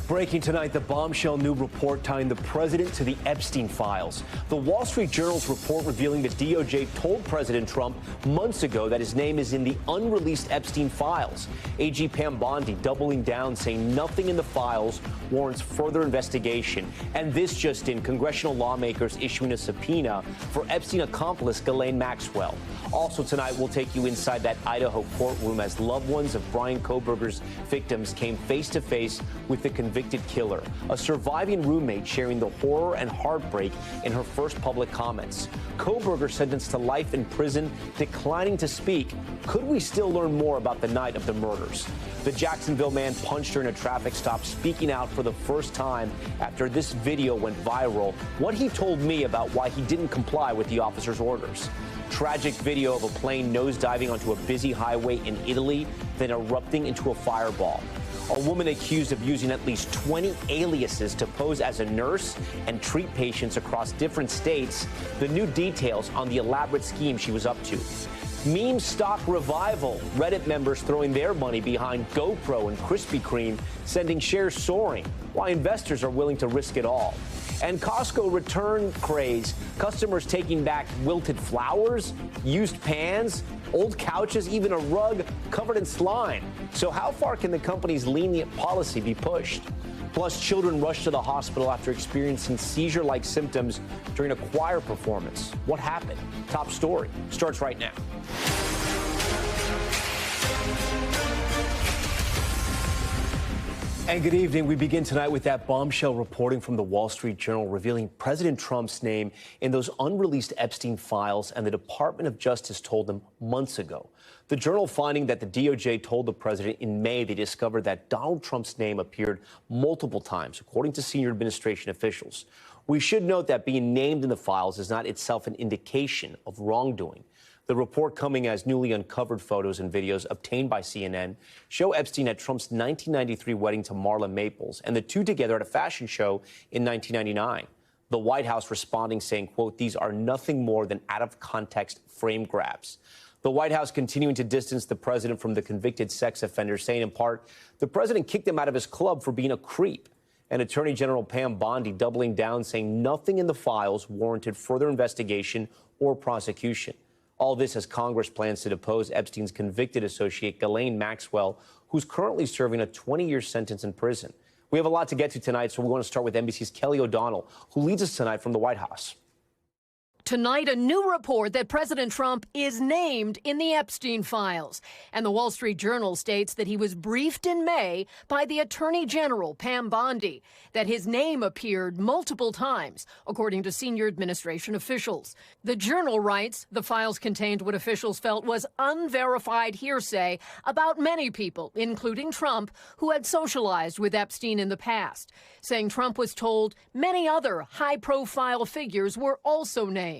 Breaking tonight, the bombshell new report tying the president to the Epstein files. The Wall Street Journal's report revealing that DOJ told President Trump months ago that his name is in the unreleased Epstein files. AG Pam Bondi doubling down, saying nothing in the files warrants further investigation. And this just in, congressional lawmakers issuing a subpoena for Epstein accomplice Ghislaine Maxwell. Also tonight, we'll take you inside that Idaho courtroom as loved ones of Bryan Kohberger's victims came face to face with the convicted killer, a surviving roommate sharing the horror and heartbreak in her first public comments. Kohberger sentenced to life in prison, declining to speak. Could we still learn more about the night of the murders? The Jacksonville man punched her in a traffic stop, speaking out for the first time after this video went viral. What he told me about why he didn't comply with the officer's orders. Tragic video of a plane nosediving onto a busy highway in Italy, then erupting into a fireball. A woman accused of using at least 20 aliases to pose as a nurse and treat patients across different states. The new details on the elaborate scheme she was up to. Meme stock revival. Reddit members throwing their money behind GoPro and Krispy Kreme, sending shares soaring. Why investors are willing to risk it all. And Costco return craze. Customers taking back wilted flowers, used pans, old couches, even a rug covered in slime. So how far can the company's lenient policy be pushed? Plus, children rushed to the hospital after experiencing seizure-like symptoms during a choir performance. What happened? Top story starts right now. And good evening. We begin tonight with that bombshell reporting from the Wall Street Journal revealing President Trump's name in those unreleased Epstein files, and the Department of Justice told them months ago. The Journal finding that the DOJ told the president in May they discovered that Donald Trump's name appeared multiple times, according to senior administration officials. We should note that being named in the files is not itself an indication of wrongdoing. The report, coming as newly uncovered photos and videos obtained by CNN, show Epstein at Trump's 1993 wedding to Marla Maples and the two together at a fashion show in 1999. The White House responding, saying, quote, "These are nothing more than out-of-context frame grabs." The White House continuing to distance the president from the convicted sex offender, saying in part, the president kicked him out of his club for being a creep. And Attorney General Pam Bondi doubling down, saying nothing in the files warranted further investigation or prosecution. All this as Congress plans to depose Epstein's convicted associate, Ghislaine Maxwell, who's currently serving a 20-year sentence in prison. We have a lot to get to tonight, so we want to start with NBC's Kelly O'Donnell, who leads us tonight from the White House. Tonight, a new report that President Trump is named in the Epstein files. And the Wall Street Journal states that he was briefed in May by the Attorney General, Pam Bondi, that his name appeared multiple times, according to senior administration officials. The Journal writes the files contained what officials felt was unverified hearsay about many people, including Trump, who had socialized with Epstein in the past, saying Trump was told many other high-profile figures were also named.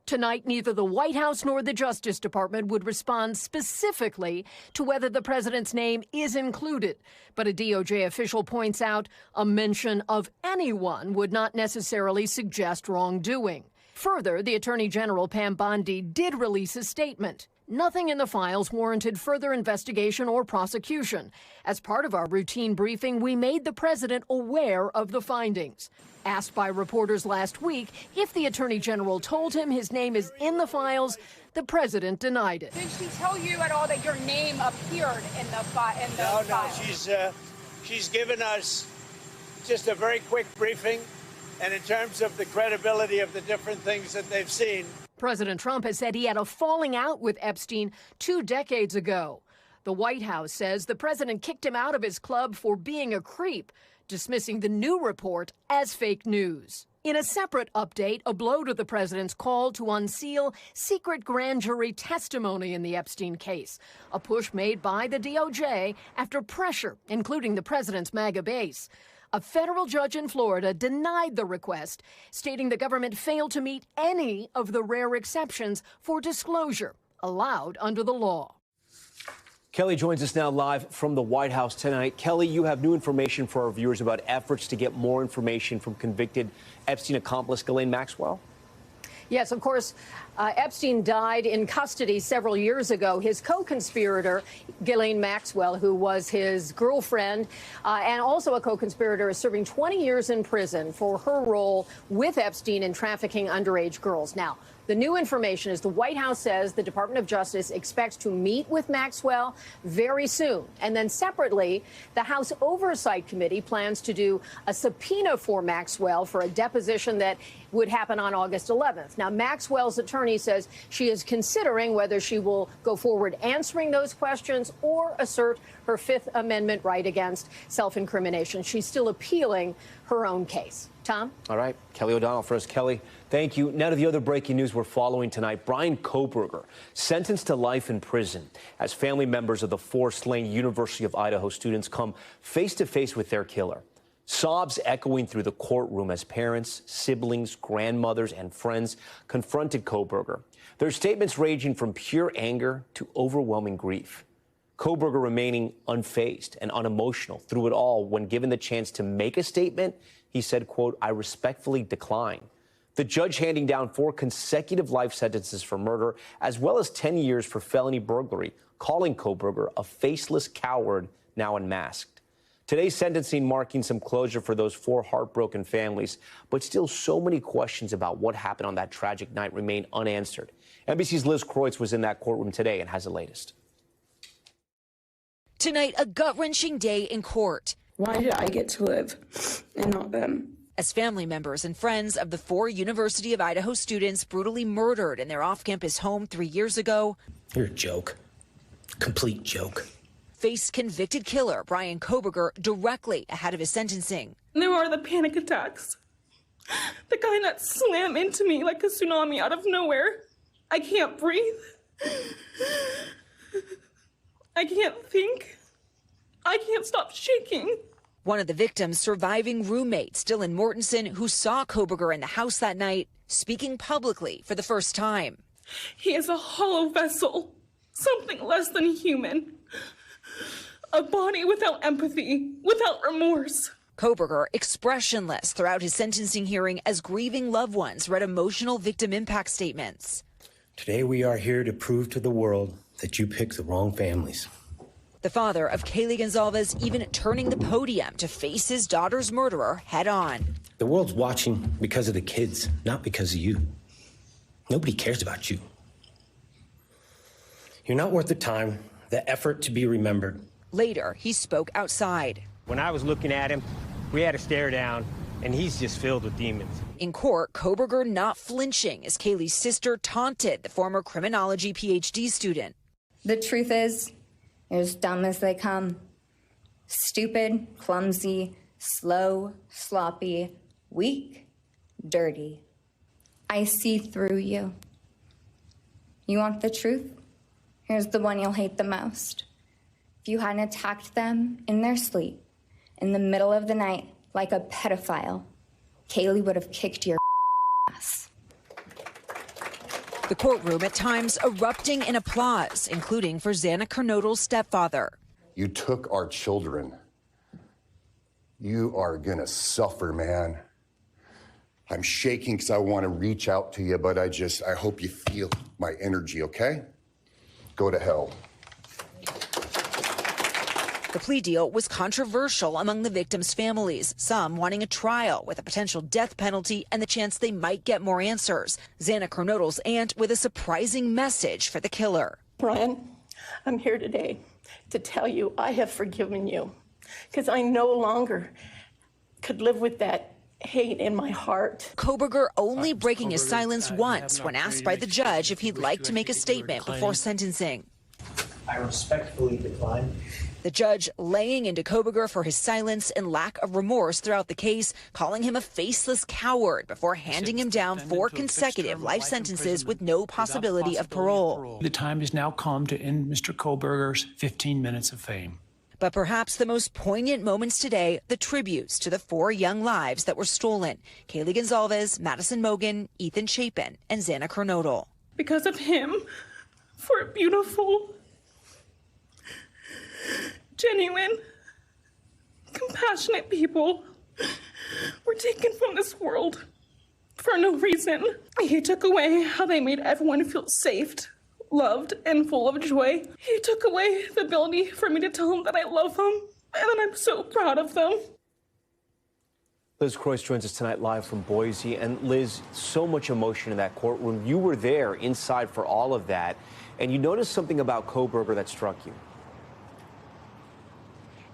Tonight, neither the White House nor the Justice Department would respond specifically to whether the president's name is included. But a DOJ official points out a mention of anyone would not necessarily suggest wrongdoing. Further, the Attorney General, Pam Bondi, did release a statement. Nothing in the files warranted further investigation or prosecution. As part of our routine briefing, we made the president aware of the findings. Asked by reporters last week if the Attorney General told him his name is in the files, the president denied it. Did she tell you at all that your name appeared in the files? No, she's given us just a very quick briefing, and in terms of the credibility of the different things that they've seen. President Trump has said he had a falling out with Epstein 2 decades ago. The White House says the president kicked him out of his club for being a creep, dismissing the new report as fake news. In a separate update, a blow to the president's call to unseal secret grand jury testimony in the Epstein case, a push made by the DOJ after pressure, including the president's MAGA base. A federal judge in Florida denied the request, stating the government failed to meet any of the rare exceptions for disclosure allowed under the law. Kelly joins us now live from the White House tonight. Kelly, you have new information for our viewers about efforts to get more information from convicted Epstein accomplice Ghislaine Maxwell? Yes, of course, Epstein died in custody several years ago. His co-conspirator, Ghislaine Maxwell, who was his girlfriend and also a co-conspirator, is serving 20 years in prison for her role with Epstein in trafficking underage girls. Now, the new information is the White House says the Department of Justice expects to meet with Maxwell very soon. And then separately, the House Oversight Committee plans to do a subpoena for Maxwell for a deposition that would happen on August 11th. Now, Maxwell's attorney says she is considering whether she will go forward answering those questions or assert her Fifth Amendment right against self-incrimination. She's still appealing her own case. Tom? All right. Kelly O'Donnell first. Kelly, thank you. Now to the other breaking news we're following tonight. Bryan Kohberger sentenced to life in prison as family members of the 4 slain University of Idaho students come face to face with their killer. Sobs echoing through the courtroom as parents, siblings, grandmothers, and friends confronted Kohberger. Their statements ranging from pure anger to overwhelming grief. Kohberger remaining unfazed and unemotional through it all. When given the chance to make a statement, he said, quote, "I respectfully decline." The judge handing down 4 consecutive life sentences for murder, as well as 10 years for felony burglary, calling Kohberger a faceless coward now unmasked. Today's sentencing marking some closure for those 4 heartbroken families, but still so many questions about what happened on that tragic night remain unanswered. NBC's Liz Kreutz was in that courtroom today and has the latest. Tonight, a gut-wrenching day in court. Why did I get to live and not them? As family members and friends of the 4 University of Idaho students brutally murdered in their off-campus home 3 years ago. You're a joke. Complete joke. Faced convicted killer Bryan Kohberger directly ahead of his sentencing. There are the panic attacks. The kind that slam into me like a tsunami out of nowhere. I can't breathe. I can't think. I can't stop shaking. One of the victim's surviving roommates, Dylan Mortensen, who saw Kohberger in the house that night, speaking publicly for the first time. He is a hollow vessel, something less than human. A body without empathy, without remorse. Kohberger expressionless throughout his sentencing hearing as grieving loved ones read emotional victim impact statements. Today we are here to prove to the world that you picked the wrong families. The father of Kaylee Gonzalez even turning the podium to face his daughter's murderer head on. The world's watching because of the kids, not because of you. Nobody cares about you. You're not worth the time, the effort to be remembered. Later, he spoke outside. When I was looking at him, we had a stare down, and he's just filled with demons. In court, Kohberger not flinching as Kaylee's sister taunted the former criminology PhD student. The truth is, you're as dumb as they come. Stupid, clumsy, slow, sloppy, weak, dirty. I see through you. You want the truth? Here's the one you'll hate the most. If you hadn't attacked them in their sleep, in the middle of the night, like a pedophile, Kaylee would have kicked your ass. The courtroom at times erupting in applause, including for Xana Kernodle's stepfather. You took our children. You are gonna suffer, man. I'm shaking because I want to reach out to you, but I hope you feel my energy, okay? Go to hell. The plea deal was controversial among the victims' families, some wanting a trial with a potential death penalty and the chance they might get more answers. Xana Kernodle's aunt with a surprising message for the killer. Bryan, I'm here today to tell you I have forgiven you because I no longer could live with that hate in my heart. Kohberger only breaking his silence once when asked by the judge if he'd like to make a statement before sentencing. I respectfully decline. The judge laying into Kohberger for his silence and lack of remorse throughout the case, calling him a faceless coward before handing him down 4 consecutive life sentences with no possibility of parole. The time has now come to end Mr. Kohberger's 15 minutes of fame. But perhaps the most poignant moments today, the tributes to the 4 young lives that were stolen. Kaylee Gonzalez, Madison Mogen, Ethan Chapin, and Xana Kernodle. Because of him, 4 beautiful, genuine, compassionate people were taken from this world for no reason. He took away how they made everyone feel safe, loved, and full of joy. He took away the ability for me to tell them that I love them and that I'm so proud of them. Liz Croyce joins us tonight live from Boise. And Liz, so much emotion in that courtroom. You were there inside for all of that, and you noticed something about Kohberger that struck you.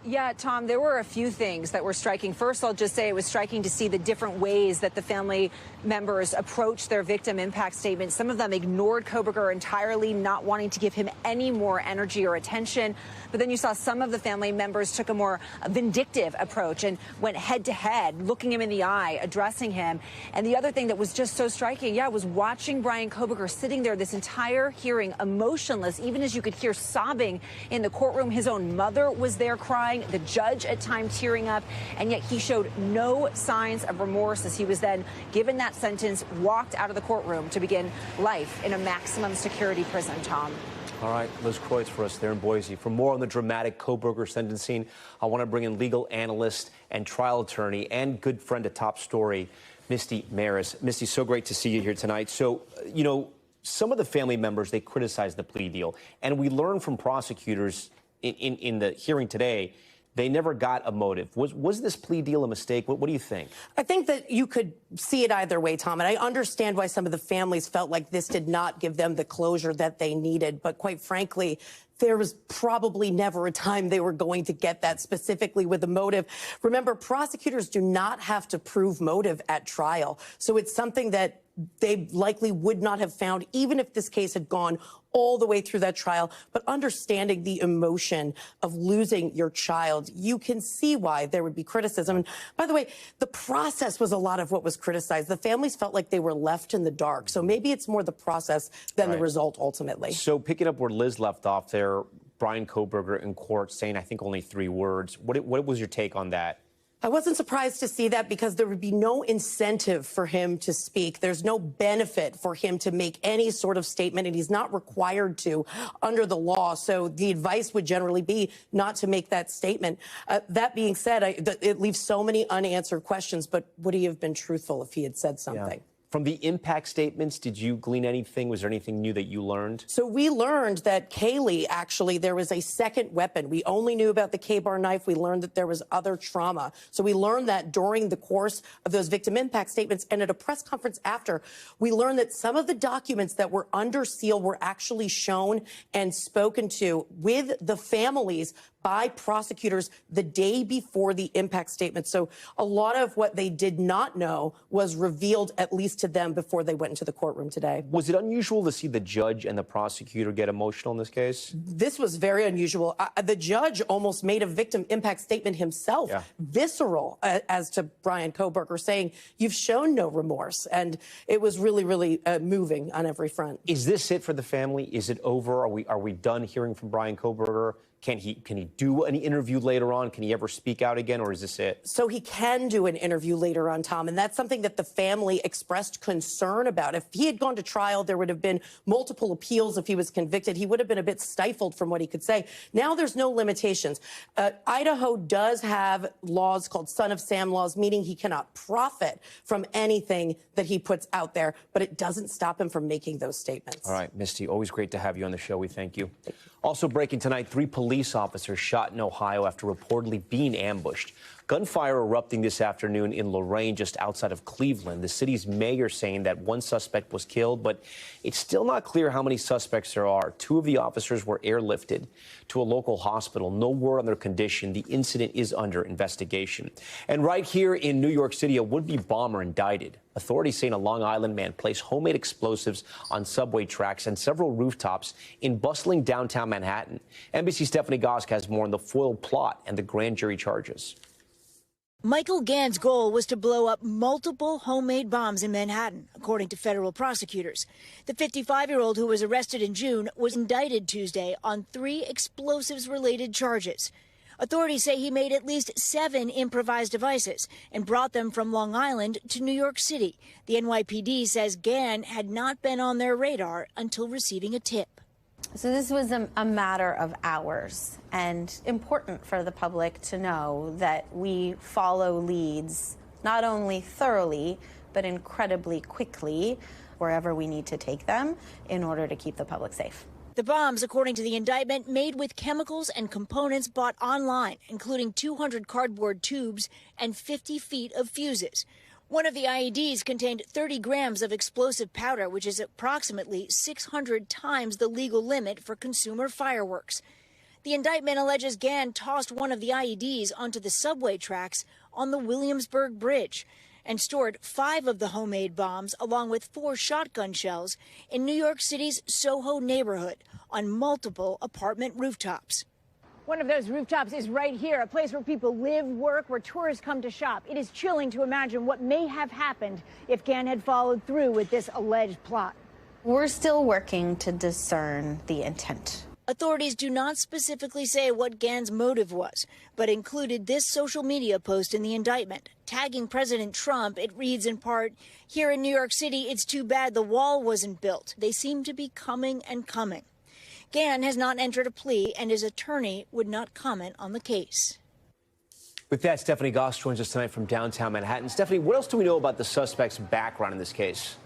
Yeah, Tom, there were a few things that were striking. First, I'll just say it was striking to see the different ways that the family members approached their victim impact statement. Some of them ignored Kohberger entirely, not wanting to give him any more energy or attention. But then you saw some of the family members took a more vindictive approach and went head to head, looking him in the eye, addressing him. And the other thing that was just so striking, was watching Bryan Kohberger sitting there this entire hearing, emotionless, even as you could hear sobbing in the courtroom. His own mother was there crying. The judge at times tearing up, and yet he showed no signs of remorse as he was then given that sentence, walked out of the courtroom to begin life in a maximum security prison, Tom. All right, Liz Croyce for us there in Boise. For more on the dramatic Kohberger sentencing, I want to bring in legal analyst and trial attorney and good friend of Top Story, Misty Maris. Misty, so great to see you here tonight. So, some of the family members, they criticized the plea deal, and we learned from prosecutors in the hearing today, they never got a motive. Was this plea deal a mistake? What do you think? I think that you could see it either way, Tom, and I understand why some of the families felt like this did not give them the closure that they needed. But quite frankly, there was probably never a time they were going to get that, specifically with the motive. Remember, prosecutors do not have to prove motive at trial. So it's something that they likely would not have found, even if this case had gone all the way through that trial. But understanding the emotion of losing your child, you can see why there would be criticism. And by the way, the process was a lot of what was criticized. The families felt like they were left in the dark. So maybe it's more the process than the result ultimately. So picking up where Liz left off there, Bryan Kohberger in court saying, I think, only 3 words. What was your take on that? I wasn't surprised to see that because there would be no incentive for him to speak. There's no benefit for him to make any sort of statement, and he's not required to under the law. So the advice would generally be not to make that statement. That being said, it leaves so many unanswered questions, but would he have been truthful if he had said something? Yeah. From the impact statements, did you glean anything? Was there anything new that you learned? So we learned that Kaylee, actually, there was a second weapon. We only knew about the K-bar knife. We learned that there was other trauma. So we learned that during the course of those victim impact statements, and at a press conference after, we learned that some of the documents that were under seal were actually shown and spoken to with the families by prosecutors the day before the impact statement. So a lot of what they did not know was revealed, at least to them, before they went into the courtroom today. Was it unusual to see the judge and the prosecutor get emotional in this case? This was very unusual. The judge almost made a victim impact statement himself, visceral, as to Bryan Kohberger, saying, you've shown no remorse. And it was really, really moving on every front. Is this it for the family? Is it over? Are we done hearing from Bryan Kohberger? Can he do an interview later on? Can he ever speak out again, or is this it? So he can do an interview later on, Tom, and that's something that the family expressed concern about. If he had gone to trial, there would have been multiple appeals. If he was convicted, he would have been a bit stifled from what he could say. Now there's no limitations. Idaho does have laws called Son of Sam laws, meaning he cannot profit from anything that he puts out there, but it doesn't stop him from making those statements. All right, Misty, always great to have you on the show. We thank you. Also breaking tonight, 3 police officers shot in Ohio after reportedly being ambushed. Gunfire erupting this afternoon in Lorain, just outside of Cleveland. The city's mayor saying that 1 suspect was killed, but it's still not clear how many suspects there are. 2 of the officers were airlifted to a local hospital. No word on their condition. The incident is under investigation. And right here in New York City, a would-be bomber indicted. Authorities saying a Long Island man placed homemade explosives on subway tracks and several rooftops in bustling downtown Manhattan. NBC's Stephanie Gosk has more on the foiled plot and the grand jury charges. Michael Gann's goal was to blow up multiple homemade bombs in Manhattan, according to federal prosecutors. The 55-year-old who was arrested in June was indicted Tuesday on 3 explosives-related charges. Authorities say he made at least 7 improvised devices and brought them from Long Island to New York City. The NYPD says Gann had not been on their radar until receiving a tip. So this was a matter of hours, and important for the public to know that we follow leads not only thoroughly, but incredibly quickly wherever we need to take them in order to keep the public safe. The bombs, according to the indictment, made with chemicals and components bought online, including 200 cardboard tubes and 50 feet of fuses. One of the IEDs contained 30 grams of explosive powder, which is approximately 600 times the legal limit for consumer fireworks. The indictment alleges Gann tossed one of the IEDs onto the subway tracks on the Williamsburg Bridge and stored 5 of the homemade bombs, along with 4 shotgun shells, in New York City's Soho neighborhood on multiple apartment rooftops. One of those rooftops is right here, a place where people live, work, where tourists come to shop. It is chilling to imagine what may have happened if Gann had followed through with this alleged plot. We're still working to discern the intent. Authorities do not specifically say what Gann's motive was, but included this social media post in the indictment. Tagging President Trump, it reads in part, "Here in New York City, it's too bad the wall wasn't built. They seem to be coming and coming." Gann has not entered a plea, and his attorney would not comment on the case. With that, Stephanie Goss joins us tonight from downtown Manhattan. Stephanie, what else do we know about the suspect's background in this case?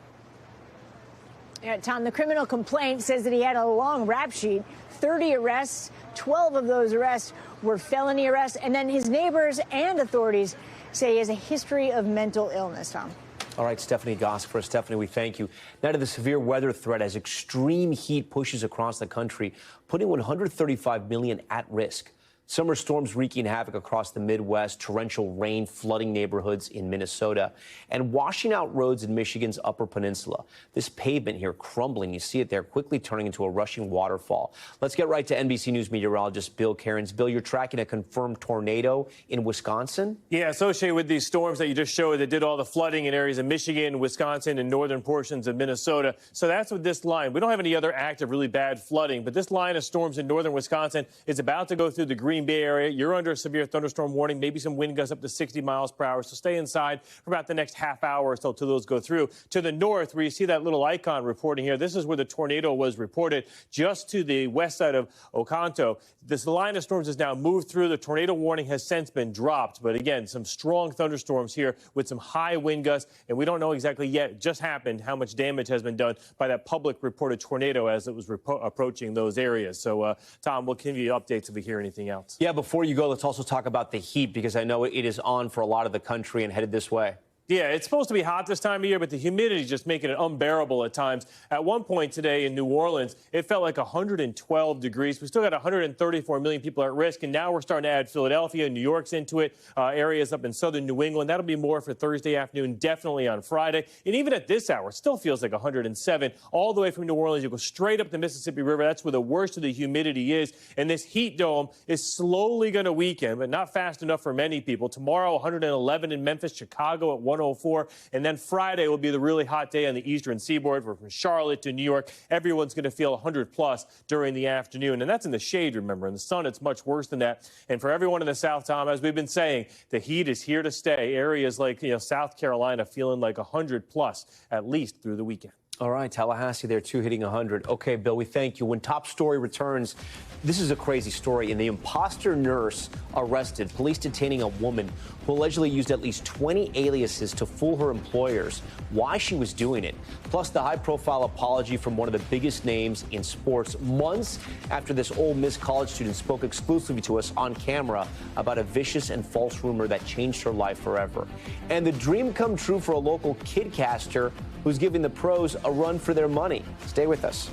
Yeah, Tom, the criminal complaint says that he had a long rap sheet, 30 arrests, 12 of those arrests were felony arrests, and then his neighbors and authorities say he has a history of mental illness, Tom. All right, Stephanie Goss for us. Stephanie, we thank you. Now to the severe weather threat as extreme heat pushes across the country, putting 135 million at risk. Summer storms wreaking havoc across the Midwest, torrential rain flooding neighborhoods in Minnesota, and washing out roads in Michigan's Upper Peninsula. This pavement here crumbling, you see it there, quickly turning into a rushing waterfall. Let's get right to NBC News meteorologist Bill Cairns. Bill, you're tracking a confirmed tornado in Wisconsin? Yeah, associated with these storms that you just showed that did all the flooding in areas of Michigan, Wisconsin, and northern portions of Minnesota. So that's with this line. We don't have any other active really bad flooding, but this line of storms in northern Wisconsin is about to go through the Green Bay area. You're under a severe thunderstorm warning, maybe some wind gusts up to 60 miles per hour. So stay inside for about the next half hour or so till those go through. To the north, where you see that little icon reporting here, this is where the tornado was reported, just to the west side of Oconto. This line of storms has now moved through. The tornado warning has since been dropped. But again, some strong thunderstorms here with some high wind gusts. And we don't know exactly yet, it just happened, how much damage has been done by that public reported tornado as it was approaching those areas. So, Tom, we'll give you updates if we hear anything else. Yeah, before you go, let's also talk about the heat, because I know it is on for a lot of the country and headed this way. Yeah, it's supposed to be hot this time of year, but the humidity is just making it unbearable at times. At one point today in New Orleans, it felt like 112 degrees. We still got 134 million people at risk, and now we're starting to add Philadelphia, New York's into it, areas up in southern New England. That'll be more for Thursday afternoon, definitely on Friday. And even at this hour, it still feels like 107. All the way from New Orleans, you go straight up the Mississippi River. That's where the worst of the humidity is. And this heat dome is slowly going to weaken, but not fast enough for many people. Tomorrow, 111 in Memphis, Chicago at 104, and then Friday will be the really hot day on the eastern seaboard. From Charlotte to New York, everyone's going to feel 100 plus during the afternoon, and that's in the shade, remember. In the sun, it's much worse than that. And for everyone in the South, Tom, as we've been saying, the heat is here to stay. Areas like South Carolina feeling like 100 plus at least through the weekend. All right, Tallahassee there too, hitting 100. Okay, Bill, we thank you. When Top Story returns, this is a crazy story. In the imposter nurse arrested, police detaining a woman who allegedly used at least 20 aliases to fool her employers. Why she was doing it. Plus the high-profile apology from one of the biggest names in sports, months after this Ole Miss college student spoke exclusively to us on camera about a vicious and false rumor that changed her life forever. And the dream come true for a local kidcaster who's giving the pros a run for their money. Stay with us.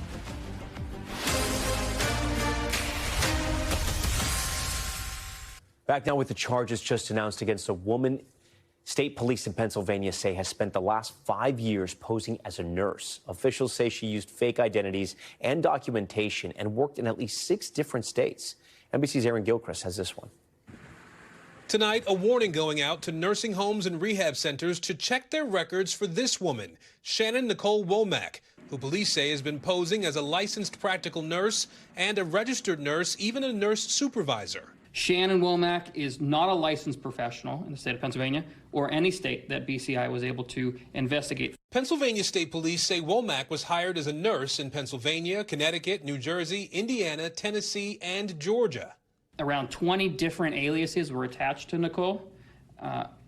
Back now with the charges just announced against a woman state police in Pennsylvania say has spent the last 5 years posing as a nurse. Officials say she used fake identities and documentation and worked in at least 6 different states. NBC's Aaron Gilchrist has this one. Tonight, a warning going out to nursing homes and rehab centers to check their records for this woman, Shannon Nicole Womack, who police say has been posing as a licensed practical nurse and a registered nurse, even a nurse supervisor. Shannon Womack is not a licensed professional in the state of Pennsylvania or any state that BCI was able to investigate. Pennsylvania State Police say Womack was hired as a nurse in Pennsylvania, Connecticut, New Jersey, Indiana, Tennessee, and Georgia. Around 20 different aliases were attached to Nicole,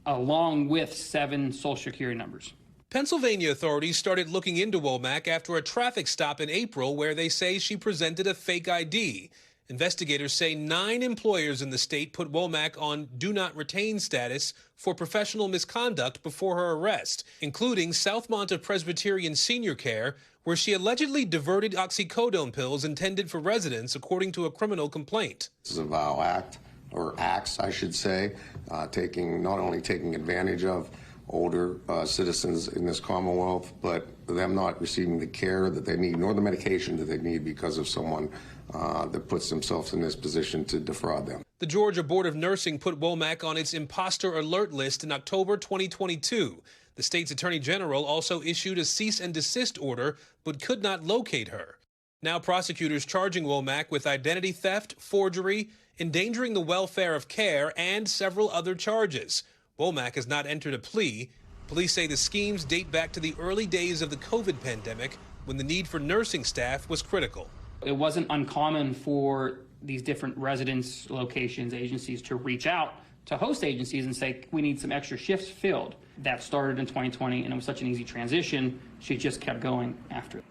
along with 7 social security numbers. Pennsylvania authorities started looking into Womack after a traffic stop in April where they say she presented a fake ID. Investigators say 9 employers in the state put Womack on do not retain status for professional misconduct before her arrest, including Southmont of Presbyterian Senior Care, where she allegedly diverted oxycodone pills intended for residents, according to a criminal complaint. This is a vile act, or acts, I should say, not only taking advantage of older citizens in this Commonwealth, but them not receiving the care that they need, nor the medication that they need because of someone that puts themselves in this position to defraud them. The Georgia Board of Nursing put Womack on its imposter alert list in October 2022. The state's attorney general also issued a cease and desist order, but could not locate her. Now prosecutors charging Womack with identity theft, forgery, endangering the welfare of care, and several other charges. Womack has not entered a plea. Police say the schemes date back to the early days of the COVID pandemic, when the need for nursing staff was critical. It wasn't uncommon for these different residence locations, agencies to reach out to host agencies and say, we need some extra shifts filled. That started in 2020, and it was such an easy transition, she just kept going after it.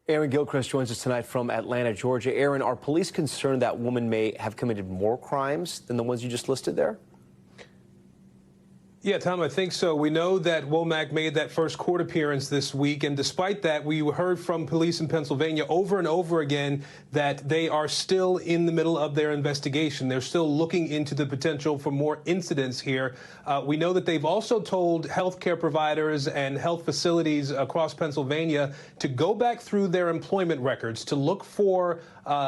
Aaron Gilchrist joins us tonight from Atlanta, Georgia. Aaron, are police concerned that woman may have committed more crimes than the ones you just listed there? Yeah, Tom, I think so. We know that Womack made that first court appearance this week, and despite that, we heard from police in Pennsylvania over and over again that they are still in the middle of their investigation. They're still looking into the potential for more incidents here. We know that they've also told healthcare providers and health facilities across Pennsylvania to go back through their employment records to look for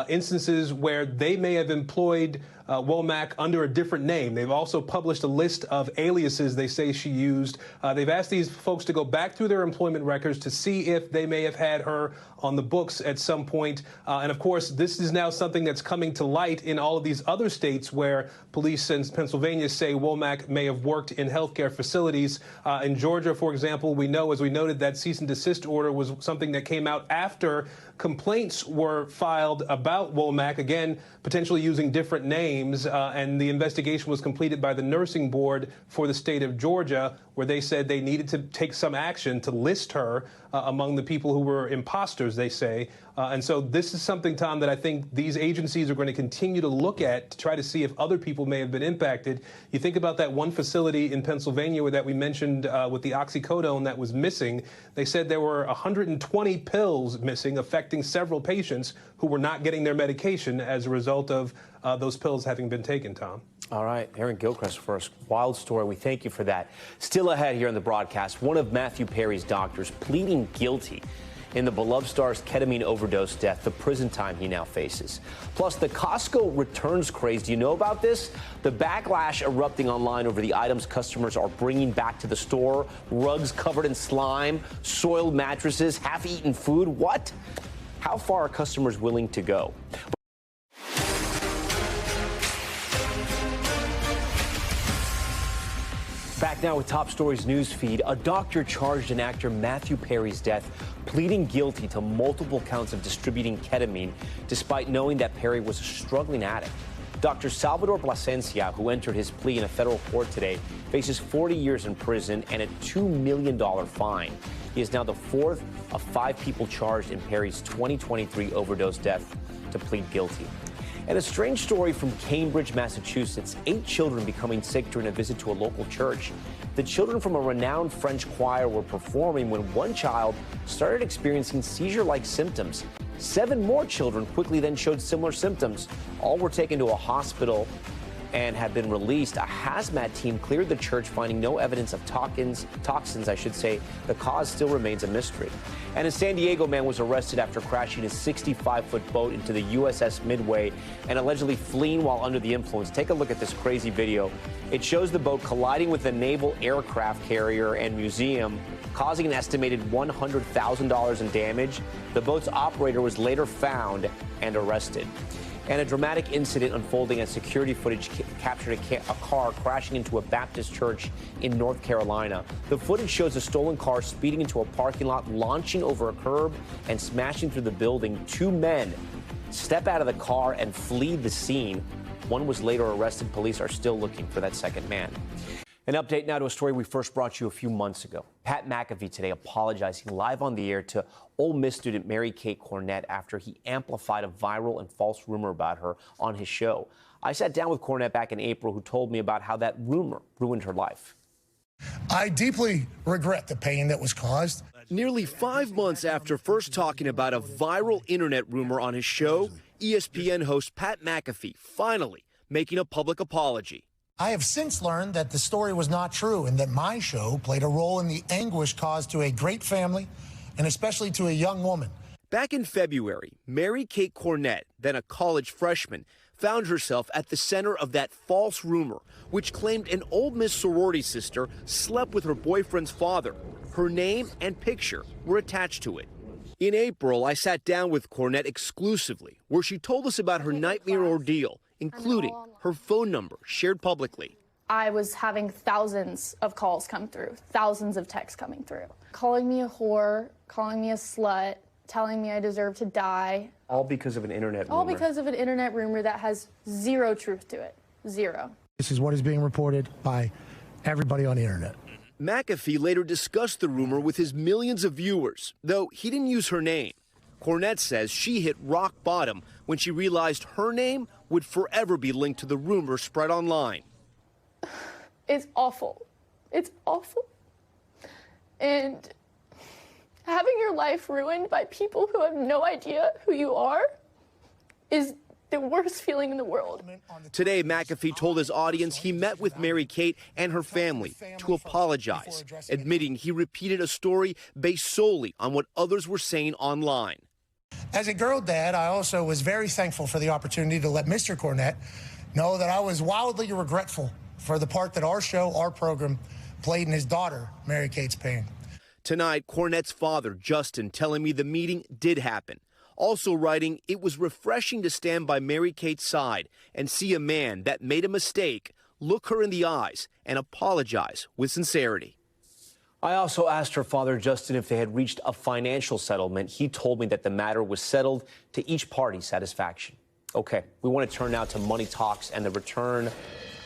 instances where they may have employed Womack under a different name. They've also published a list of aliases they say she used. They've asked these folks to go back through their employment records to see if they may have had her on the books at some point. And of course, this is now something that's coming to light in all of these other states where police in Pennsylvania say Womack may have worked in healthcare facilities. In Georgia, for example, we know, as we noted, that cease and desist order was something that came out after complaints were filed about Womack, again, potentially using different names, and the investigation was completed by the nursing board for the state of Georgia, where they said they needed to take some action to list her among the people who were imposters, they say. And so this is something, Tom, that I think these agencies are going to continue to look at to try to see if other people may have been impacted. You think about that one facility in Pennsylvania that we mentioned with the oxycodone that was missing. They said there were 120 pills missing, affecting several patients who were not getting their medication as a result of those pills having been taken, Tom. All right, Aaron Gilchrist for a wild story. We thank you for that. Still ahead here on the broadcast, one of Matthew Perry's doctors pleading guilty in the beloved star's ketamine overdose death, the prison time he now faces. Plus, the Costco returns craze. Do you know about this? The backlash erupting online over the items customers are bringing back to the store. Rugs covered in slime, soiled mattresses, half-eaten food. What? How far are customers willing to go? Back now with Top Stories news feed. A doctor charged in actor Matthew Perry's death, pleading guilty to multiple counts of distributing ketamine, despite knowing that Perry was a struggling addict. Dr. Salvador Plasencia, who entered his plea in a federal court today, faces 40 years in prison and a $2 million fine. He is now the fourth of 5 people charged in Perry's 2023 overdose death to plead guilty. And a strange story from Cambridge, Massachusetts. 8 children becoming sick during a visit to a local church. The children from a renowned French choir were performing when one child started experiencing seizure-like symptoms. 7 more children quickly then showed similar symptoms. All were taken to a hospital and have been released. A hazmat team cleared the church, finding no evidence of toxins. The cause still remains a mystery. And a San Diego man was arrested after crashing his 65-foot boat into the USS Midway and allegedly fleeing while under the influence. Take a look at this crazy video. It shows the boat colliding with a naval aircraft carrier and museum, causing an estimated $100,000 in damage. The boat's operator was later found and arrested. And a dramatic incident unfolding as security footage captured a car crashing into a Baptist church in North Carolina. The footage shows a stolen car speeding into a parking lot, launching over a curb and smashing through the building. 2 men step out of the car and flee the scene. One was later arrested. Police are still looking for that second man. An update now to a story we first brought you a few months ago. Pat McAfee today apologizing live on the air to Ole Miss student Mary Kate Cornett after he amplified a viral and false rumor about her on his show. I sat down with Cornett back in April, who told me about how that rumor ruined her life. I deeply regret the pain that was caused. Nearly 5 months after first talking about a viral internet rumor on his show, ESPN host Pat McAfee finally making a public apology. I have since learned that the story was not true and that my show played a role in the anguish caused to a great family and especially to a young woman. Back in February, Mary Kate Cornett, then a college freshman, found herself at the center of that false rumor, which claimed an Ole Miss sorority sister slept with her boyfriend's father. Her name and picture were attached to it. In April, I sat down with Cornett exclusively, where she told us about her nightmare ordeal, including her phone number shared publicly. I was having thousands of calls come through, thousands of texts coming through, calling me a whore, calling me a slut, telling me I deserve to die. All because of an internet rumor. All because of an internet rumor that has zero truth to it. Zero. This is what is being reported by everybody on the internet. McAfee later discussed the rumor with his millions of viewers, though he didn't use her name. Cornett says she hit rock bottom when she realized her name would forever be linked to the rumor spread online. It's awful. It's awful. And having your life ruined by people who have no idea who you are is the worst feeling in the world. Today, McAfee told his audience he met with Mary Kate and her family to apologize, admitting he repeated a story based solely on what others were saying online. As a girl dad, I also was very thankful for the opportunity to let Mr. Cornett know that I was wildly regretful for the part that our show, our program, played in his daughter, Mary Kate's pain. Tonight, Cornett's father, Justin, telling me the meeting did happen. Also writing, it was refreshing to stand by Mary Kate's side and see a man that made a mistake look her in the eyes and apologize with sincerity. I also asked her father, Justin, if they had reached a financial settlement. He told me that the matter was settled to each party's satisfaction. Okay, we want to turn now to money talks and the return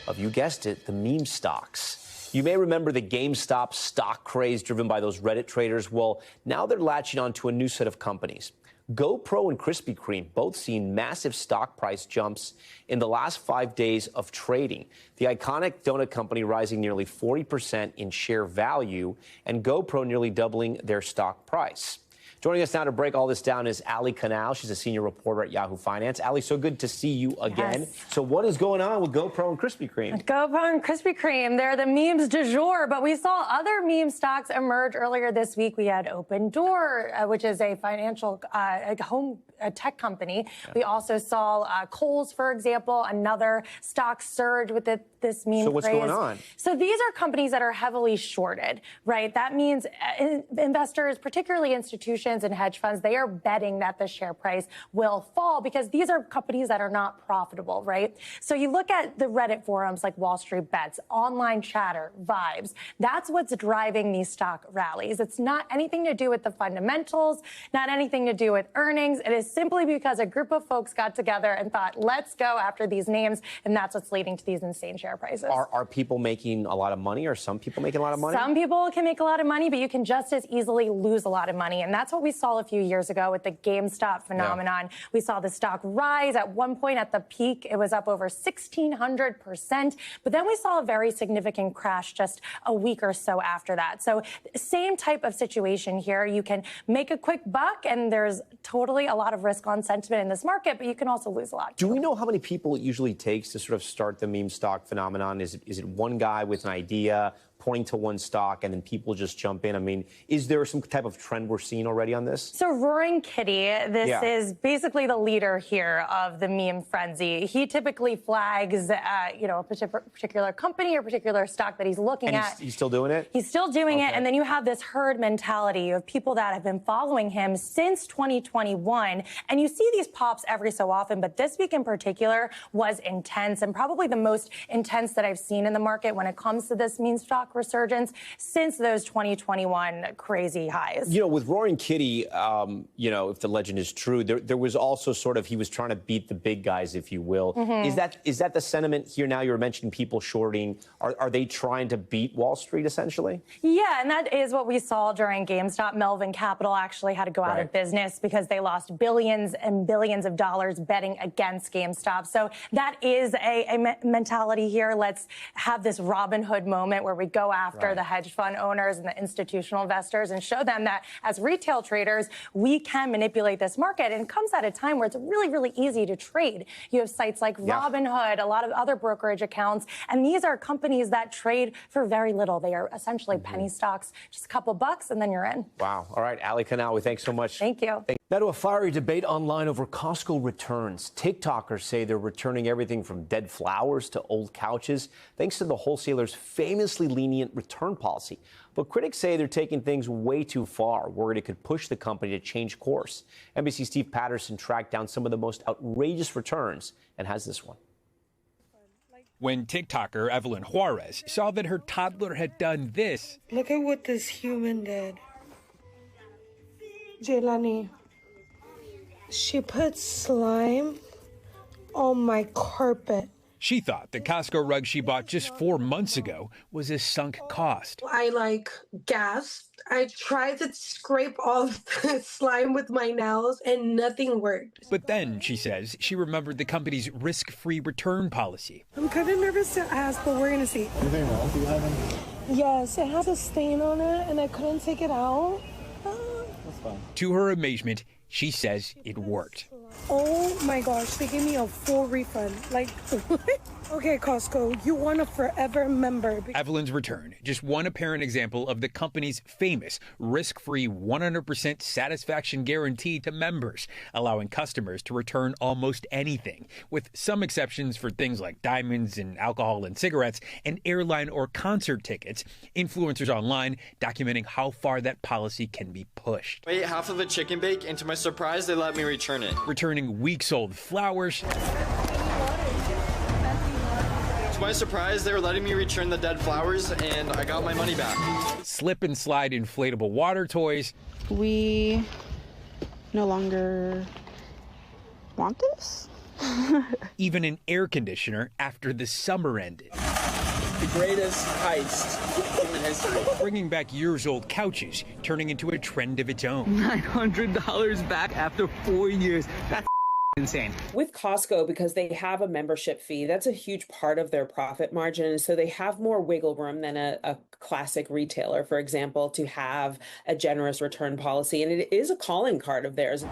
of, you guessed it, the meme stocks. You may remember the GameStop stock craze driven by those Reddit traders. Well, now they're latching onto a new set of companies. GoPro and Krispy Kreme both seen massive stock price jumps in the last 5 days of trading. The iconic donut company rising nearly 40% in share value, and GoPro nearly doubling their stock price. Joining us now to break all this down is Ali Canal. She's a senior reporter at Yahoo Finance. Ali, so good to see you again. Yes. So what is going on with GoPro and Krispy Kreme? GoPro and Krispy Kreme, they're the memes du jour, but we saw other meme stocks emerge earlier this week. We had Open Door, which is a financial a tech company. Yeah. We also saw Kohl's, for example, another stock surge with this meme So what's craze. going on? So these are companies that are heavily shorted, right? That means investors, particularly institutions and hedge funds, they are betting that the share price will fall because these are companies that are not profitable, right? So you look at the Reddit forums like Wall Street Bets, online chatter, vibes. That's what's driving these stock rallies. It's not anything to do with the fundamentals, not anything to do with earnings. It is simply because a group of folks got together and thought, let's go after these names, and that's what's leading to these insane share prices. Are people making a lot of money? Are some people making a lot of money? Some people can make a lot of money, but you can just as easily lose a lot of money. And that's what we saw a few years ago with the GameStop phenomenon. Yeah. We saw the stock rise at one point at the peak. It was up over 1,600%. But then we saw a very significant crash just a week or so after that. So same type of situation here. You can make a quick buck, and there's totally a lot of risk on sentiment in this market, but you can also lose a lot. Do we know how many people it usually takes to sort of start the meme stock phenomenon? Is it one guy with an idea pointing to one stock and then people just jump in? I mean, is there some type of trend we're seeing already on this? So Roaring Kitty, this is basically the leader here of the meme frenzy. He typically flags, a particular company or particular stock that he's looking at. He's still doing it? He's still doing it. And then you have this herd mentality. You have people that have been following him since 2021. And you see these pops every so often. But this week in particular was intense, and probably the most intense that I've seen in the market when it comes to this meme stock TikTok resurgence since those 2021 crazy highs. You know, with Roaring Kitty, you know, if the legend is true, there was also sort of, he was trying to beat the big guys, if you will. Is that the sentiment here now? You were mentioning people shorting. Are they trying to beat Wall Street, essentially? Yeah, and that is what we saw during GameStop. Melvin Capital actually had to go out of business because they lost billions and billions of dollars betting against GameStop. So that is a mentality here. Let's have this Robin Hood moment where we go after the hedge fund owners and the institutional investors and show them that as retail traders, we can manipulate this market. And it comes at a time where it's really, really easy to trade. You have sites like Robinhood, a lot of other brokerage accounts, and these are companies that trade for very little. They are essentially penny stocks, just a couple bucks, and then you're in. Wow. All right, Ali Kanawi, thanks so much. Thank you. Now to a fiery debate online over Costco returns. TikTokers say they're returning everything from dead flowers to old couches, thanks to the wholesaler's famously lenient return policy. But critics say they're taking things way too far, worried it could push the company to change course. NBC's Steve Patterson tracked down some of the most outrageous returns and has this one. When TikToker Evelyn Juarez saw that her toddler had done this. Look at what this human did. Jelani. She put slime on my carpet. She thought the Costco rug she bought just 4 months ago was a sunk cost. I gasped. I tried to scrape off the slime with my nails and nothing worked. But then, she says, she remembered the company's risk-free return policy. I'm kind of nervous to ask, but we're going to see. Anything wrong? Do you have any? Yes, it has a stain on it and I couldn't take it out. That's fine. To her amazement, she says it worked. Oh my gosh, they gave me a full refund. Okay, Costco, you want a forever member. Evelyn's return, just one apparent example of the company's famous risk-free 100% satisfaction guarantee to members, allowing customers to return almost anything, with some exceptions for things like diamonds and alcohol and cigarettes and airline or concert tickets. Influencers online documenting how far that policy can be pushed. I ate half of a chicken bake, and to my surprise, they let me return it. Returning weeks-old flowers. To my surprise, they were letting me return the dead flowers, and I got my money back. Slip and slide inflatable water toys. We no longer want this. Even an air conditioner after the summer ended. The greatest heist in human history. Bringing back years-old couches, turning into a trend of its own. $900 back after 4 years. That's insane. With Costco, because they have a membership fee, that's a huge part of their profit margin. And so they have more wiggle room than a classic retailer, for example, to have a generous return policy. And it is a calling card of theirs.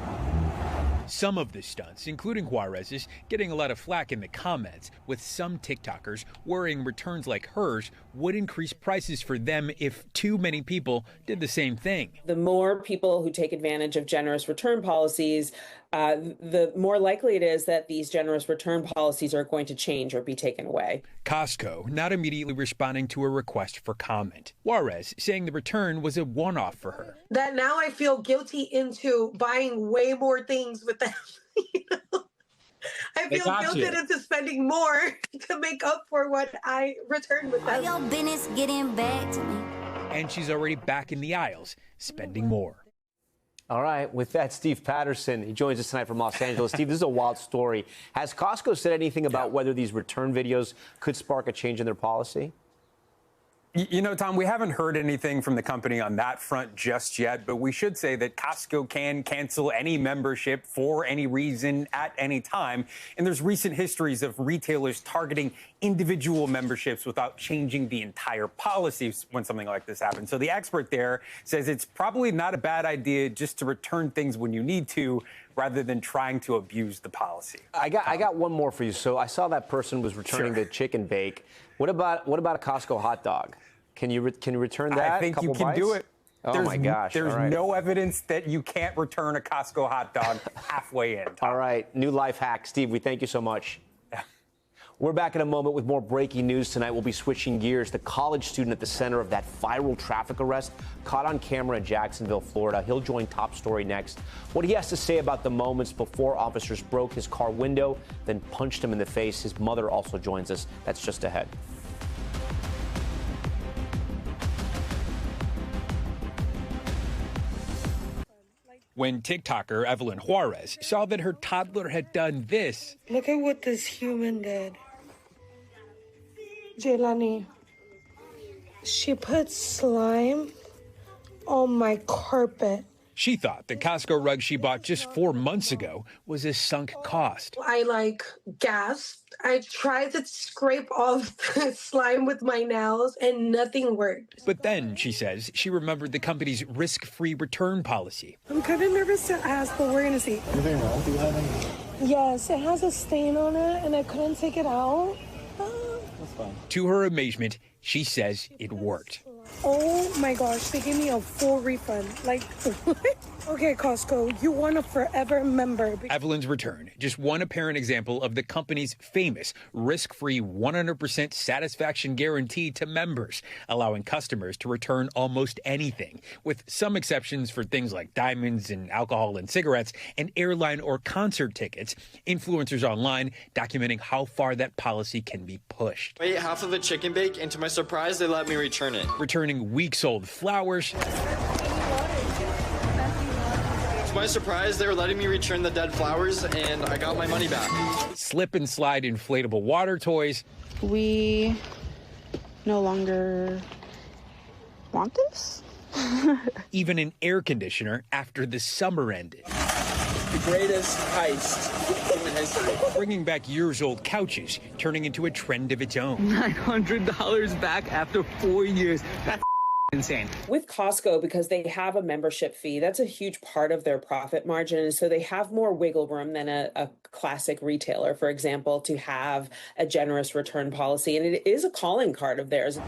Some of the stunts, including Juarez's, getting a lot of flack in the comments, with some TikTokers worrying returns like hers would increase prices for them if too many people did the same thing. The more people who take advantage of generous return policies, the more likely it is that these generous return policies are going to change or be taken away. Costco not immediately responding to a request for comment. Juarez saying the return was a one-off for her. That now I feel guilty into buying way more things with them. I feel guilted into spending more to make up for what I returned with them. Your business getting back to me. And she's already back in the aisles, spending more. All right, with that, Steve Patterson, he joins us tonight from Los Angeles. Steve, this is a wild story. Has Costco said anything about whether these return videos could spark a change in their policy? You know, Tom, we haven't heard anything from the company on that front just yet, but we should say that Costco can cancel any membership for any reason at any time. And there's recent histories of retailers targeting individual memberships without changing the entire policy when something like this happens. So the expert there says it's probably not a bad idea just to return things when you need to, rather than trying to abuse the policy. I got one more for you. So I saw that person was returning the chicken bake. What about a Costco hot dog? Can you return that? I think you can do it. Oh my gosh! There's no evidence that you can't return a Costco hot dog halfway in. All right, new life hack, Steve. We thank you so much. We're back in a moment with more breaking news tonight. We'll be switching gears. The college student at the center of that viral traffic arrest caught on camera in Jacksonville, Florida. He'll join Top Story next. What he has to say about the moments before officers broke his car window, then punched him in the face. His mother also joins us. That's just ahead. when TikToker Evelyn Juarez saw that her toddler had done this. Look at what this human did. Jelani. She put slime on my carpet. She thought the Costco rug she bought just 4 months ago was a sunk cost. I gasped. I tried to scrape off the slime with my nails and nothing worked. But then, she says, she remembered the company's risk-free return policy. I'm kind of nervous to ask, but we're going to see. Anything wrong? Do you have any? Yes, it has a stain on it and I couldn't take it out. That's fine. To her amazement, she says it worked. Oh my gosh, they gave me a full refund. Like, what? Okay, Costco, you want a forever member. Evelyn's return, just one apparent example of the company's famous risk-free 100% satisfaction guarantee to members, allowing customers to return almost anything, with some exceptions for things like diamonds and alcohol and cigarettes and airline or concert tickets. Influencers online documenting how far that policy can be pushed. I ate half of a chicken bake, and to my surprise, they let me return it. Returning weeks-old flowers. To my surprise, they were letting me return the dead flowers, and I got my money back. Slip and slide inflatable water toys. We no longer want this? Even an air conditioner after the summer ended. The greatest heist in human history. Bringing back years-old couches, turning into a trend of its own. $900 back after 4 years. That's insane. With Costco, because they have a membership fee, that's a huge part of their profit margin. And so they have more wiggle room than a classic retailer, for example, to have a generous return policy. And it is a calling card of theirs.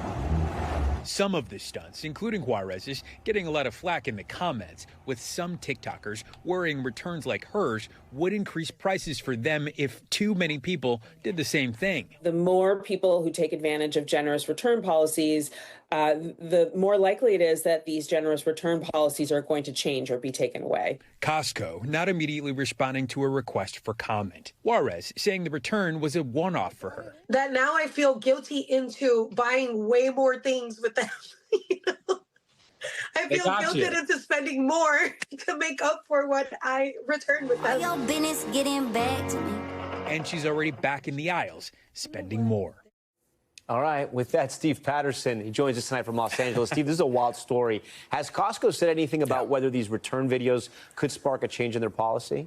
Some of the stunts, including Juarez's, getting a lot of flack in the comments, with some TikTokers worrying returns like hers would increase prices for them if too many people did the same thing. The more people who take advantage of generous return policies, the more likely it is that these generous return policies are going to change or be taken away. Costco not immediately responding to a request for comment. Juarez saying the return was a one-off for her. That now I feel guilty into buying way more things with them. You know? I feel guilted into spending more to make up for what I returned with them. Your business getting back to me. And she's already back in the aisles, spending more. All right. With that, Steve Patterson, he joins us tonight from Los Angeles. Steve, this is a wild story. Has Costco said anything about whether these return videos could spark a change in their policy?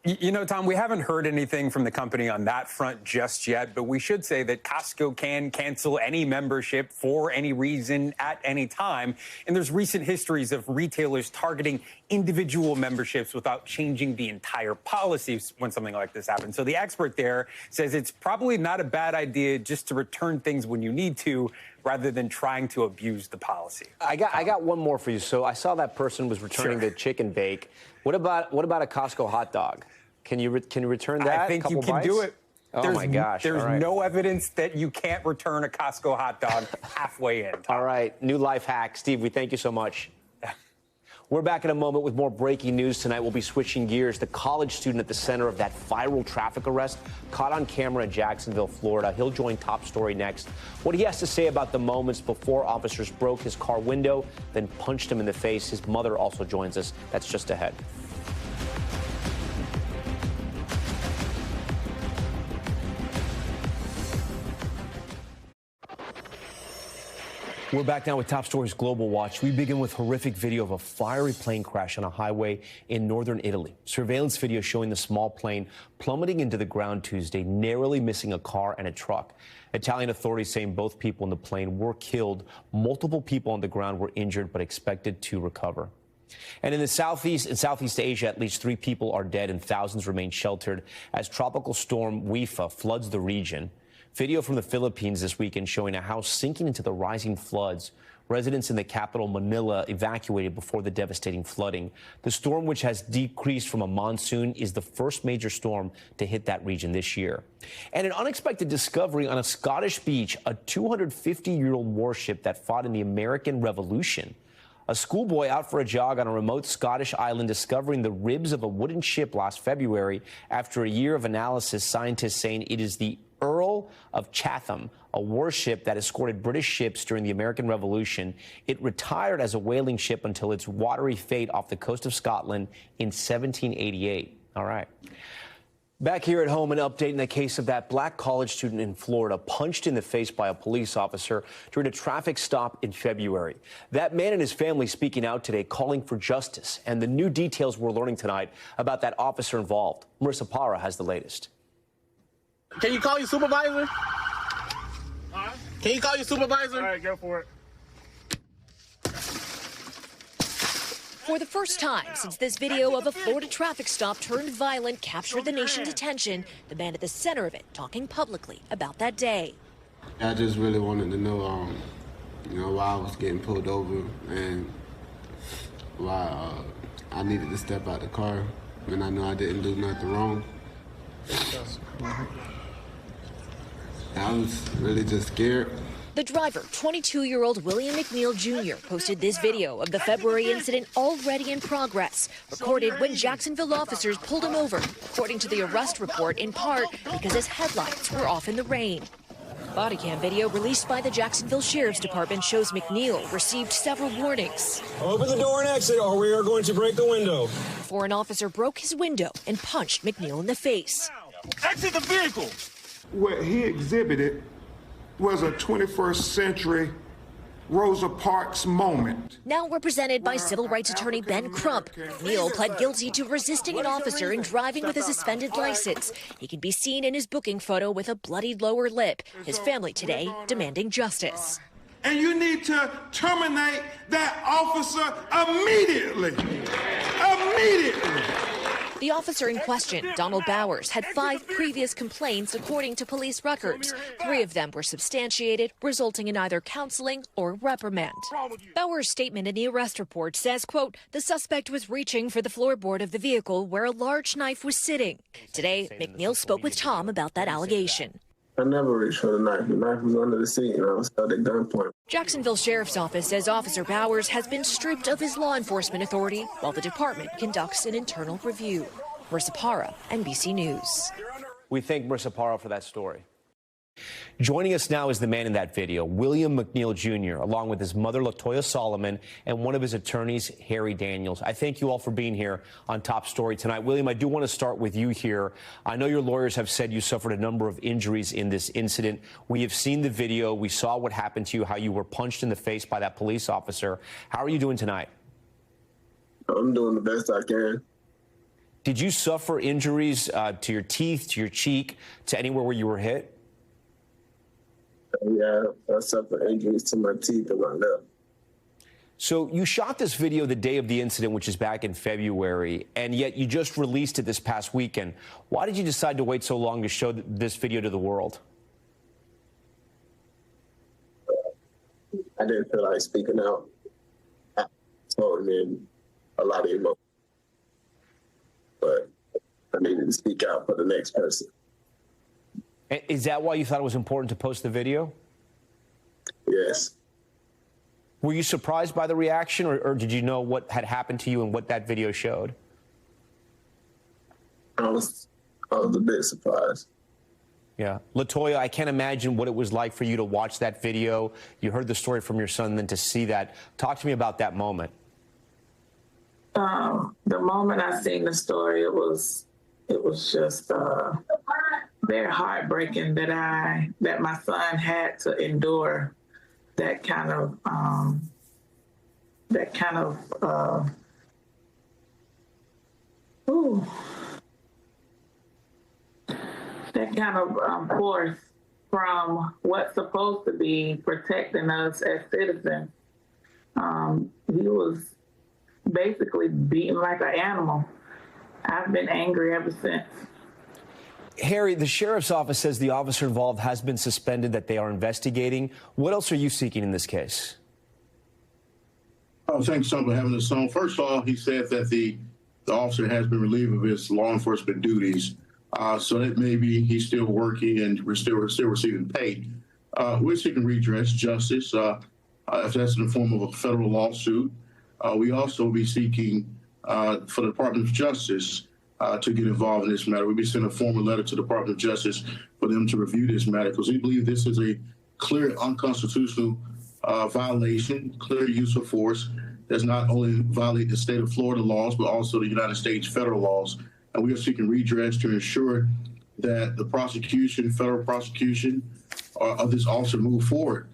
You know, Tom, we haven't heard anything from the company on that front just yet, but we should say that Costco can cancel any membership for any reason at any time. And there's recent histories of retailers targeting individual memberships without changing the entire policy when something like this happens. So the expert there says it's probably not a bad idea just to return things when you need to, rather than trying to abuse the policy. I got one more for you. So I saw that person was returning the chicken bake. What about a Costco hot dog? Can you return that? I think you can do it. Oh my gosh! There's no evidence that you can't return a Costco hot dog halfway in. All right, new life hack, Steve. We thank you so much. We're back in a moment with more breaking news tonight. We'll be switching gears. The college student at the center of that viral traffic arrest caught on camera in Jacksonville, Florida. He'll join Top Story next. What he has to say about the moments before officers broke his car window, then punched him in the face. His mother also joins us. That's just ahead. We're back now with Top Stories Global Watch. We begin with horrific video of a fiery plane crash on a highway in northern Italy. Surveillance video showing the small plane plummeting into the ground Tuesday, narrowly missing a car and a truck. Italian authorities saying both people in the plane were killed. Multiple people on the ground were injured but expected to recover. And in Southeast Asia, at least 3 people are dead and thousands remain sheltered as tropical storm Wifa floods the region. Video from the Philippines this weekend showing a house sinking into the rising floods. Residents in the capital, Manila, evacuated before the devastating flooding. The storm, which has decreased from a monsoon, is the first major storm to hit that region this year. And an unexpected discovery on a Scottish beach, a 250-year-old warship that fought in the American Revolution. A schoolboy out for a jog on a remote Scottish island discovering the ribs of a wooden ship last February. After a year of analysis, scientists saying it is the Earl of Chatham, a warship that escorted British ships during the American Revolution. It retired as a whaling ship until its watery fate off the coast of Scotland in 1788. All right. Back here at home, an update in the case of that black college student in Florida punched in the face by a police officer during a traffic stop in February. That man and his family speaking out today, calling for justice, and the new details we're learning tonight about that officer involved. Marissa Parra has the latest. Can you call your supervisor? Can you call your supervisor? All right, go for it. For the first time since this video of a Florida traffic stop turned violent captured the nation's attention, the man at the center of it talking publicly about that day. I just really wanted to know, why I was getting pulled over and why I needed to step out the car when I know I didn't do nothing wrong. I was really just scared. The driver, 22-year-old William McNeil Jr., posted this video of the February incident already in progress, recorded when Jacksonville officers pulled him over, according to the arrest report, in part because his headlights were off in the rain. Body cam video released by the Jacksonville Sheriff's Department shows McNeil received several warnings. Open the door and exit, or we are going to break the window. Before an officer broke his window and punched McNeil in the face. Exit the vehicle! What he exhibited was a 21st century Rosa Parks moment. Now represented by civil rights attorney Ben Crump, McNeil pled guilty to resisting an officer and driving with a suspended license. He can be seen in his booking photo with a bloodied lower lip. His family today demanding justice. And you need to terminate that officer immediately. Immediately. The officer in question, Donald Bowers, had 5 previous complaints according to police records. 3 of them were substantiated, resulting in either counseling or reprimand. Bowers' statement in the arrest report says, quote, the suspect was reaching for the floorboard of the vehicle where a large knife was sitting. Today, McNeil spoke with Tom about that allegation. I never reached for the knife. The knife was under the seat and I was held at gunpoint. Jacksonville Sheriff's Office says Officer Bowers has been stripped of his law enforcement authority while the department conducts an internal review. Marissa Parra, NBC News. We thank Marissa Parra for that story. Joining us now is the man in that video, William McNeil Jr., along with his mother, LaToya Solomon, and one of his attorneys, Harry Daniels. I thank you all for being here on Top Story tonight. William, I do want to start with you here. I know your lawyers have said you suffered a number of injuries in this incident. We have seen the video. We saw what happened to you, how you were punched in the face by that police officer. How are you doing tonight? I'm doing the best I can. Did you suffer injuries to your teeth, to your cheek, to anywhere where you were hit? Yeah, I suffered injuries to my teeth and my lip. So you shot this video the day of the incident, which is back in February, and yet you just released it this past weekend. Why did you decide to wait so long to show this video to the world? I didn't feel like speaking out. So, a lot of emotion. But I needed to speak out for the next person. Is that why you thought it was important to post the video? Yes. Were you surprised by the reaction, or did you know what had happened to you and what that video showed? I was a bit surprised. Yeah. LaToya, I can't imagine what it was like for you to watch that video. You heard the story from your son, and then to see that. Talk to me about that moment. The moment I seen the story, it was just very heartbreaking that my son had to endure that kind of force from what's supposed to be protecting us as citizens. He was basically beaten like an animal. I've been angry ever since. Harry, the sheriff's office says the officer involved has been suspended, that they are investigating. What else are you seeking in this case? Oh, thanks, Tom, for having us on. First of all, he said that the officer has been relieved of his law enforcement duties, so that maybe he's still working and we're still receiving pay. We're seeking redress, justice, if that's in the form of a federal lawsuit. We also will be seeking for the Department of Justice to get involved in this matter. We'll be sending a formal letter to the Department of Justice for them to review this matter, because we believe this is a clear unconstitutional violation, clear use of force does not only violate the state of Florida laws, but also the United States federal laws. And we are seeking redress to ensure that the prosecution, federal prosecution of this officer move forward.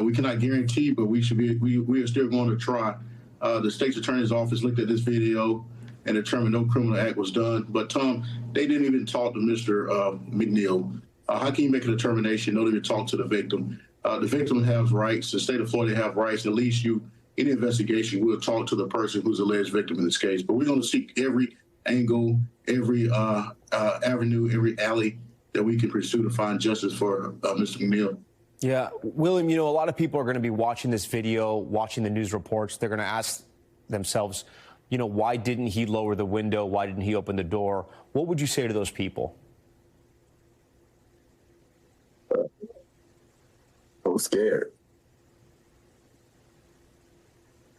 We cannot guarantee, but we are still going to try. The state's attorney's office looked at this video and determined no criminal act was done. But Tom, they didn't even talk to Mr. McNeil. How can you make a determination? Don't even talk to the victim. The victim has rights. The state of Florida have rights. At least any investigation will talk to the person who's alleged victim in this case. But we're going to seek every angle, every avenue, every alley that we can pursue to find justice for Mr. McNeil. Yeah, William, a lot of people are going to be watching this video, watching the news reports. They're going to ask themselves, why didn't he lower the window? Why didn't he open the door? What would you say to those people? I was scared.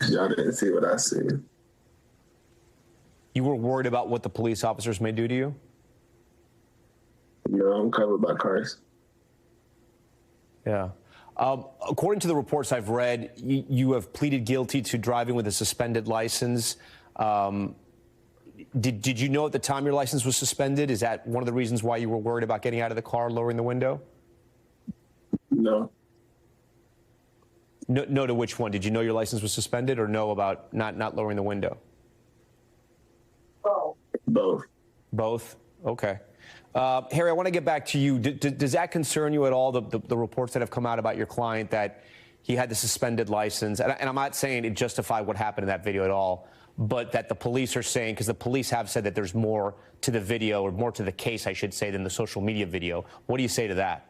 Y'all didn't see what I see. You were worried about what the police officers may do to you? No, I'm covered by cars. Yeah. According to the reports I've read, you have pleaded guilty to driving with a suspended license. Did you know at the time your license was suspended? Is that one of the reasons why you were worried about getting out of the car, lowering the window? No. No to which one? Did you know your license was suspended, or know about not lowering the window? Both. Both? Okay. Harry, I want to get back to you. Does that concern you at all, the reports that have come out about your client that he had the suspended license? And I'm not saying it justified what happened in that video at all, but that the police are saying, because the police have said that there's more to the video, or more to the case, I should say, than the social media video. What do you say to that?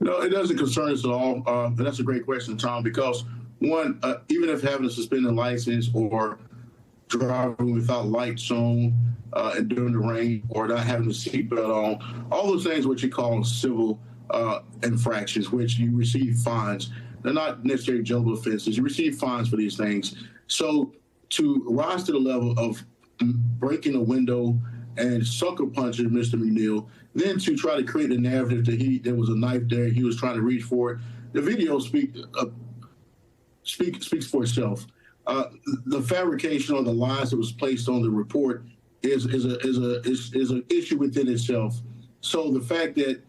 No, it doesn't concern us at all. And that's a great question, Tom, because one, even if having a suspended license or driving without lights on and during the rain, or not having a seatbelt on, all those things what you call civil infractions, which you receive fines. They're not necessarily jailable offenses. You receive fines for these things. So to rise to the level of breaking a window and sucker punching Mr. McNeil, then to try to create a narrative that there was a knife there, he was trying to reach for it. The video speaks for itself. The fabrication or the lies that was placed on the report is an issue within itself. So the fact that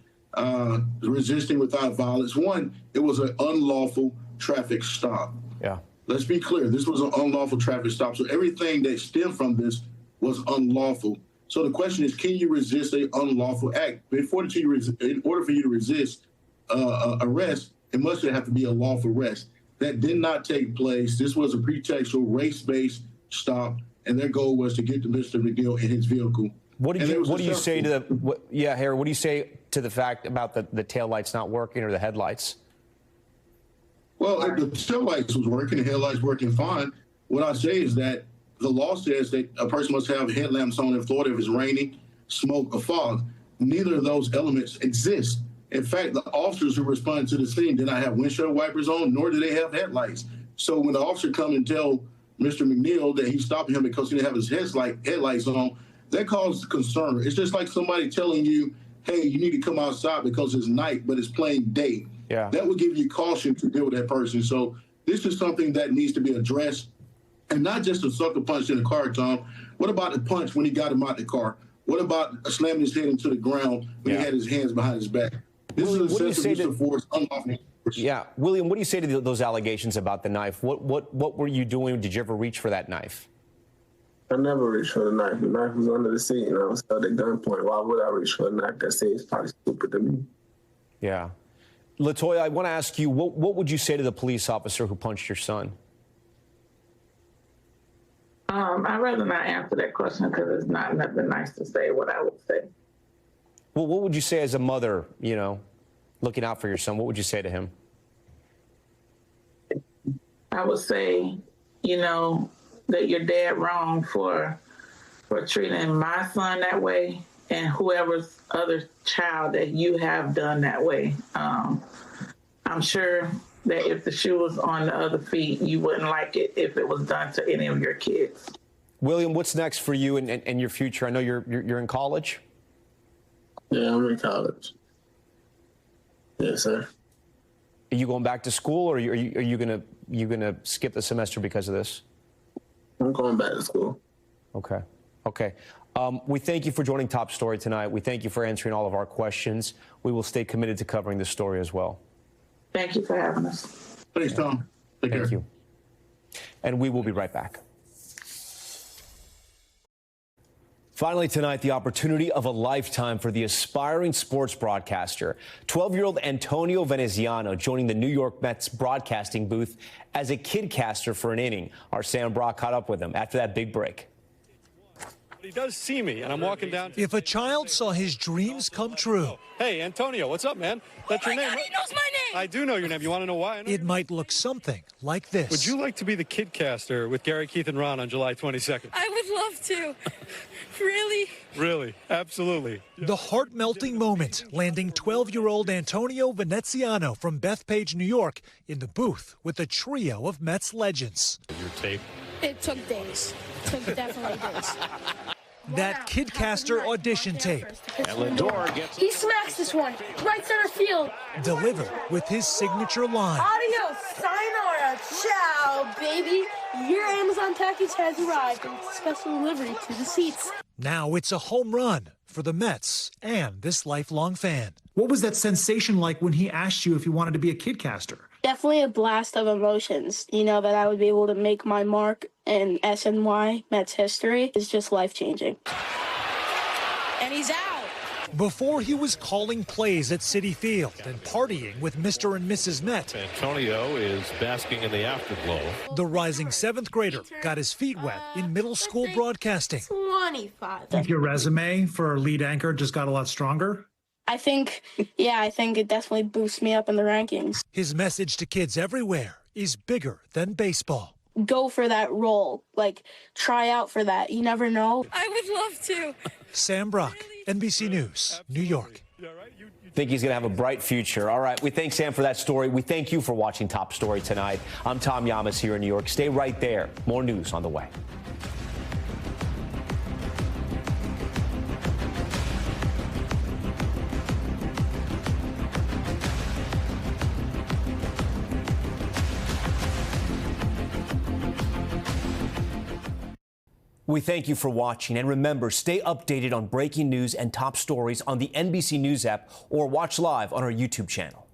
resisting without violence, one, it was an unlawful traffic stop. Yeah. Let's be clear. This was an unlawful traffic stop. So everything that stemmed from this was unlawful. So the question is, can you resist an unlawful act? In order for you to resist arrest, it must have to be a lawful arrest. That did not take place. This was a pretextual race-based stop, and their goal was to get to Mr. McNeil in his vehicle. What do you say to Harry, what do you say to the fact about the taillights not working, or the headlights? Well, the taillights was working, the headlights working fine. What I say is that the law says that a person must have headlamps on in Florida if it's raining, smoke, or fog. Neither of those elements exist. In fact, the officers who responded to the scene did not have windshield wipers on, nor did they have headlights. So when the officer come and tell Mr. McNeil that he's stopping him because he didn't have his headlights on, that causes concern. It's just like somebody telling you, hey, you need to come outside because it's night, but it's plain day. Yeah. That would give you caution to deal with that person. So this is something that needs to be addressed, and not just a sucker punch in the car, Tom. What about the punch when he got him out the car? What about slamming his head into the ground when he had his hands behind his back? This is excessive use of force, unlawful. Yeah, William, what do you say to those allegations about the knife? What were you doing? Did you ever reach for that knife? I never reached for the knife. The knife was under the seat, and I was held at gunpoint. Why would I reach for a knife? That seems probably stupid to me. Yeah. LaToya, I want to ask you, what would you say to the police officer who punched your son? I'd rather not answer that question because it's not nothing nice to say what I would say. Well, what would you say as a mother, looking out for your son? What would you say to him? I would say, that you're dead wrong for treating my son that way and whoever's other child that you have done that way. I'm sure that if the shoe was on the other feet, you wouldn't like it if it was done to any of your kids. William, what's next for you and your future? I know you're in college. Yeah, I'm in college. Yes, sir. Are you going back to school, or are you gonna skip the semester because of this? I'm going back to school. Okay. Okay. We thank you for joining Top Story tonight. We thank you for answering all of our questions. We will stay committed to covering this story as well. Thank you for having us. Thanks, Tom. Take care. Thank you. And we will be right back. Finally tonight, the opportunity of a lifetime for the aspiring sports broadcaster. 12-year-old Antonio Veneziano joining the New York Mets broadcasting booth as a kidcaster for an inning. Our Sam Brock caught up with him after that big break. He does see me, and I'm walking down. If a child saw his dreams come true. Hey, Antonio, what's up, man? That's your name. God, he knows my name! I do know your name. You want to know why? It might look something like this. Would you like to be the kidcaster with Gary, Keith, and Ron on July 22nd? I would love to. Really? Really? Absolutely. The heart-melting moment, landing 12-year-old Antonio Veneziano from Bethpage, New York, in the booth with a trio of Mets legends. Your tape? It took days. It took definitely days. That kidcaster audition tape. He smacks this one, right center field. Delivered with his signature line. Adios, sayonara, ciao, baby. Your Amazon package has arrived and it's a special delivery to the seats. Now it's a home run for the Mets and this lifelong fan. What was that sensation like when he asked you if you wanted to be a kidcaster? Definitely a blast of emotions. You know, that I would be able to make my mark in SNY Mets history is just life-changing. And he's out. Before he was calling plays at Citi Field and partying with Mr. and Mrs. Met, Antonio is basking in the afterglow. the rising seventh grader got his feet wet in middle school broadcasting. 25. Think your resume for lead anchor just got a lot stronger? I think it definitely boosts me up in the rankings. His message to kids everywhere is bigger than baseball. Go for that role. Like, try out for that. You never know. I would love to. Sam Brock, NBC News, New York. Think he's going to have a bright future. All right, we thank Sam for that story. We thank you for watching Top Story tonight. I'm Tom Llamas here in New York. Stay right there. More news on the way. We thank you for watching, and remember, stay updated on breaking news and top stories on the NBC News app or watch live on our YouTube channel.